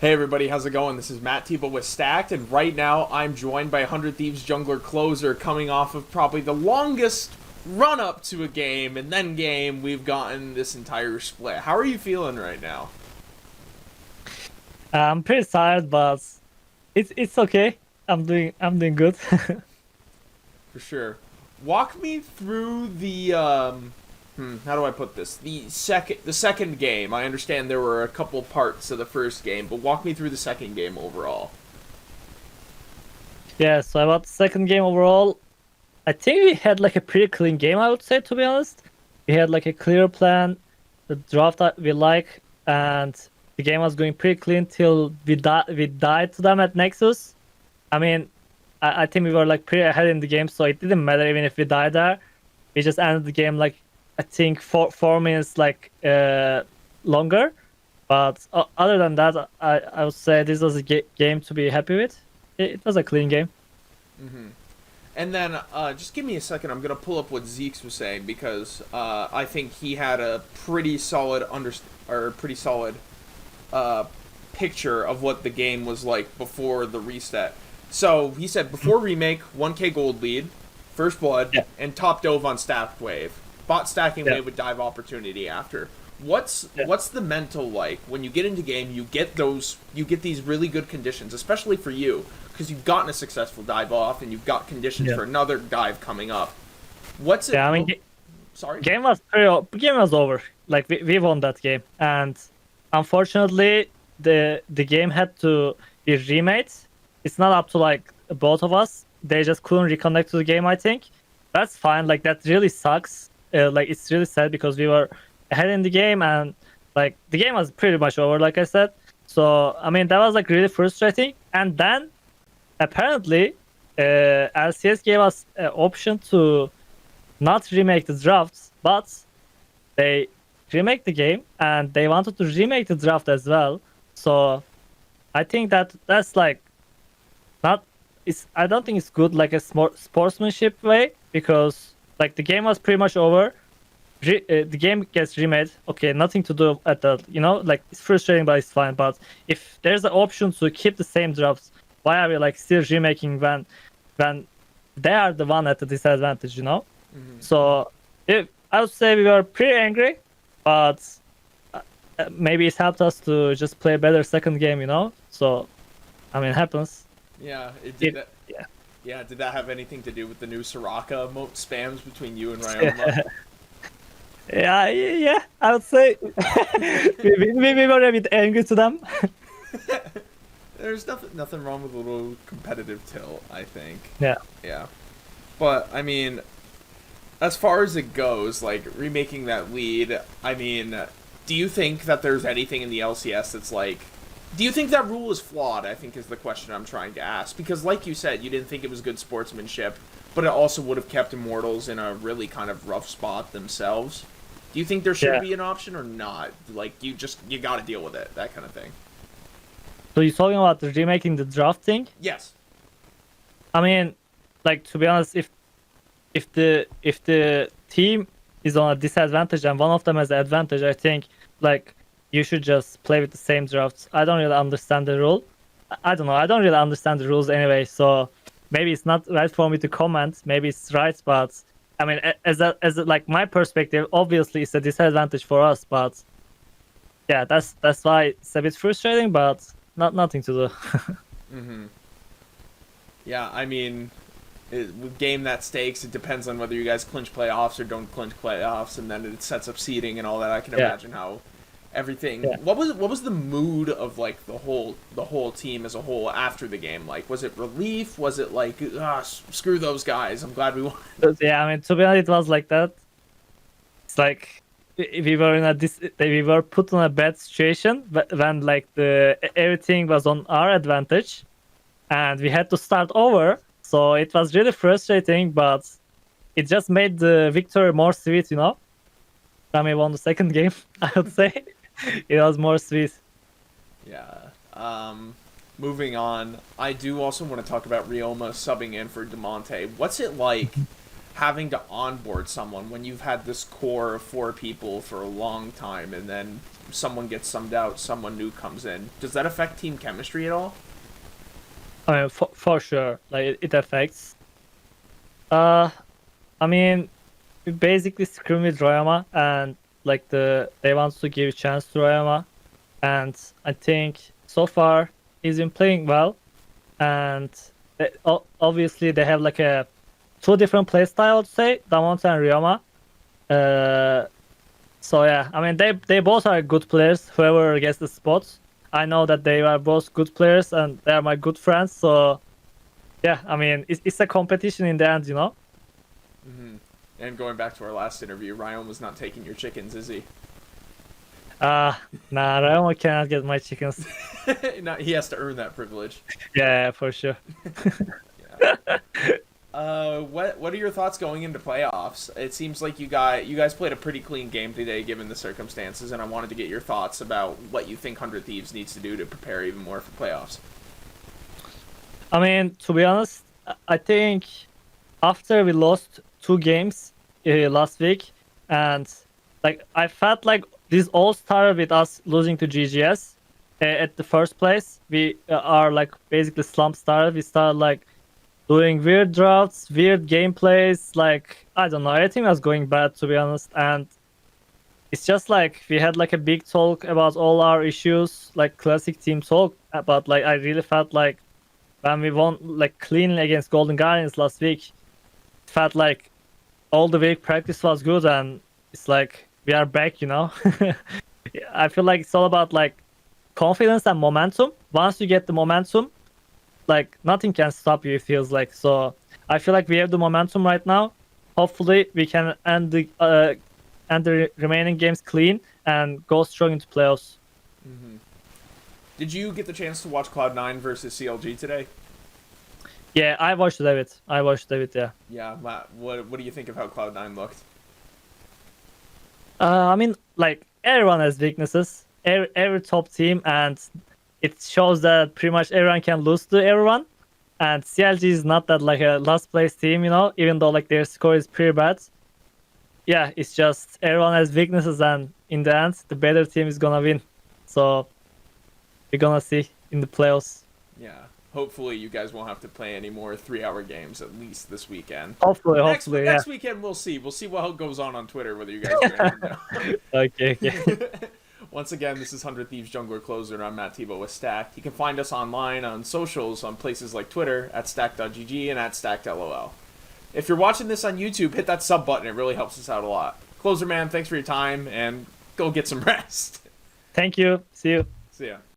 Hey everybody, how's it going? This is Matt Tebow with Stacked, and right now I'm joined by 100 Thieves jungler Closer, coming off of probably the longest run up to a game and then game we've gotten this entire split. How are you feeling right now? I'm pretty tired, but it's okay. I'm doing good. For sure. Walk me through the how do I put this? The second game. I understand there were a couple parts of the first game, but walk me through the second game overall. Yeah, so about the second game overall, I think we had like a pretty clean game, I would say, to be honest. We had like a clear plan, the draft that we like, and the game was going pretty clean till we died to them at Nexus. I mean, I think we were like pretty ahead in the game, so it didn't matter even if we died there. We just ended the game like I think 4 minutes longer. But other than that, I would say this was a game to be happy with. It was a clean game. And then, just give me a second. I'm gonna pull up what Zeke's was saying because I think he had a pretty solid pretty solid uh, picture of what the game was like before the reset. So he said before remake, 1K gold lead, first blood, Yeah, and top dove on stacked wave. Bot stacking yeah, wave with dive opportunity after. What's yeah, what's the mental like when you get into game? You get these really good conditions, especially for you because you've gotten a successful dive off and you've got conditions yeah. for another dive coming up. What's it? Yeah, I mean, Oh, sorry. game was over. Like we won that game, and unfortunately, the game had to be remade. It's not up to like both of us. They just couldn't reconnect to the game. I think that's fine. Like that really sucks. Like it's really sad because we were ahead in the game, and like the game was pretty much over. Like I said, so I mean that was like really frustrating. And then apparently, LCS gave us an option to not remake the drafts, but they remake the game and they wanted to remake the draft as well. So I think that's like not it's I don't think it's good like a sportsmanship way because like the game was pretty much over. The game gets remade. Okay, nothing to do at that. Like it's frustrating, but it's fine. But if there's an option to keep the same drafts, why are we like still remaking when they are the one at the disadvantage? So if I would say we were pretty angry, but maybe it helped us to just play a better second game. So I mean, it happens. Yeah, it did It that. Yeah. Yeah, did that have anything to do with the new Soraka emote spams between you and Ryoma? Yeah, yeah, I would say we were a bit angry to them. There's nothing wrong with a little competitive tilt, I think. Yeah. Yeah, but I mean, as far as it goes, like remaking that lead, I mean, do you think that there's anything in the LCS that's like, do you think that rule is flawed? I think is the question I'm trying to ask because, like you said, you didn't think it was good sportsmanship, but it also would have kept Immortals in a really kind of rough spot themselves. Do you think there should Yeah. be an option or not? Like you got to deal with it, that kind of thing. So you're talking about the remaking the draft thing? Yes. I mean, like to be honest, if the team is on a disadvantage and one of them has an advantage, I think like you should just play with the same drafts. I don't really understand the rule. I don't know. I don't really understand the rules anyway. So maybe it's not right for me to comment. Maybe it's right, but I mean, like my perspective, obviously it's a disadvantage for us. But yeah, that's why it's a bit frustrating, but nothing to do. Mm-hmm. Yeah, I mean, with game that stakes, it depends on whether you guys clinch playoffs or don't clinch playoffs, and then it sets up seeding and all that. I can Yeah, imagine how everything. yeah. What was the mood of like the whole team as a whole after the game? Like, was it relief? Was it like screw those guys? I'm glad we won. But yeah, I mean, to be honest, it was like that. It's like we were we were put in a bad situation when like the everything was on our advantage and we had to start over. So it was really frustrating, but it just made the victory more sweet. When we won the second game, I would say it was more sweet. Yeah. Moving on, I do also want to talk about Rioma subbing in for Demonte. What's it like having to onboard someone when you've had this core of 4 people for a long time, and then someone gets summed out, someone new comes in. Does that affect team chemistry at all? I mean, for sure, like it affects. Uh, I mean, we basically scream with Royama, and like they want to give a chance to Royama, and I think so far he's been playing well, and obviously they have like a two different play style, I'd say, Damonte and Ryoma. Uh, so yeah, I mean they both are good players. Whoever gets the spots, I know that they are both good players and they are my good friends. So yeah, I mean it's a competition in the end, you know. Hmm. And going back to our last interview, Ryan was not taking your chickens, is he? Uh nah, Ryoma cannot get my chickens. No, he has to earn that privilege. Yeah, for sure. Yeah. What are your thoughts going into playoffs? It seems like you guys played a pretty clean game today, given the circumstances, and I wanted to get your thoughts about what you think 100 Thieves needs to do to prepare even more for playoffs. I mean, to be honest, I think after we lost two games last week, and like I felt like this all started with us losing to GGS at the first place. We are like basically slump started. We started like doing weird drafts, weird gameplays. Like I don't know, everything was going bad to be honest, and it's just like we had like a big talk about all our issues, like classic team talk. But like I really felt like when we won like cleanly against Golden Guardians last week, it felt like all the week practice was good, and it's like we are back, you know. I feel like it's all about like confidence and momentum. Once you get the momentum, like nothing can stop you. It feels like so. I feel like we have the momentum right now. Hopefully, we can end the remaining games clean and go strong into playoffs. Hmm. Did you get the chance to watch Cloud9 versus CLG today? Yeah, I watched David. I watched David. Yeah. Yeah, Matt, what do you think of how Cloud9 looked? I mean, like everyone has weaknesses. Every top team, and it shows that pretty much everyone can lose to everyone. And CLG is not that like a last place team, you know. Even though like their score is pretty bad. Yeah, it's just everyone has weaknesses, and in the end, the better team is gonna win. So we're gonna see in the playoffs. Yeah. Hopefully, you guys won't have to play any more 3-hour games at least this weekend. Hopefully, Next hopefully, yeah. next weekend we'll see. We'll see what goes on Twitter, whether you guys do anything. Okay, okay. Once again, this is 100 Thieves Jungler Closer, and I'm Matt Tebow with Stacked. You can find us online on socials on places like Twitter at stacked.gg and at stackedlol. If you're watching this on YouTube, hit that sub button. It really helps us out a lot. Closer man, thanks for your time, and go get some rest. Thank you. See you. See ya.